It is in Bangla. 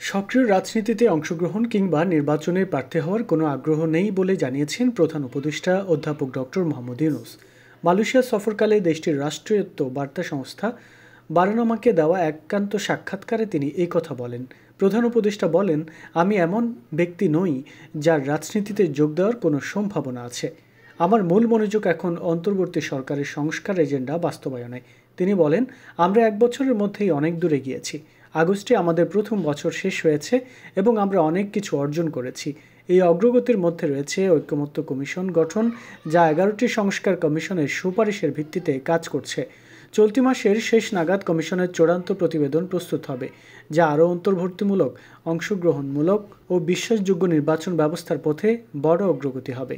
সক্রিয় রাজনীতিতে অংশগ্রহণ কিংবা নির্বাচনে প্রার্থী হওয়ার কোনো আগ্রহ নেই বলে জানিয়েছেন প্রধান উপদেষ্টা অধ্যাপক ডক্টর মোহাম্মদ ইউনূস। মালয়েশিয়া সফরকালে দেশটির রাষ্ট্রায়ত্ত বার্তা সংস্থা বারনামাকে দেওয়া একান্ত সাক্ষাৎকারে তিনি এই কথা বলেন। প্রধান উপদেষ্টা বলেন, আমি এমন ব্যক্তি নই যার রাজনীতিতে যোগ দেওয়ার কোনো সম্ভাবনা আছে। আমার মূল মনোযোগ এখন অন্তর্বর্তী সরকারের সংস্কার এজেন্ডা বাস্তবায়নে। তিনি বলেন, আমরা 1 বছরের মধ্যেই অনেক দূরে গিয়েছি। আগস্টে আমাদের প্রথম বছর শেষ হয়েছে এবং আমরা অনেক কিছু অর্জন করেছি। এই অগ্রগতির মধ্যে রয়েছে ঐকমত্য কমিশন গঠন, যা 11টি সংস্কার কমিশনের সুপারিশের ভিত্তিতে কাজ করছে। চলতি মাসের শেষ নাগাদ কমিশনের চূড়ান্ত প্রতিবেদন প্রস্তুত হবে, যা আরও অন্তর্ভুক্তিমূলক, অংশগ্রহণমূলক ও বিশ্বাসযোগ্য নির্বাচন ব্যবস্থার পথে বড় অগ্রগতি হবে।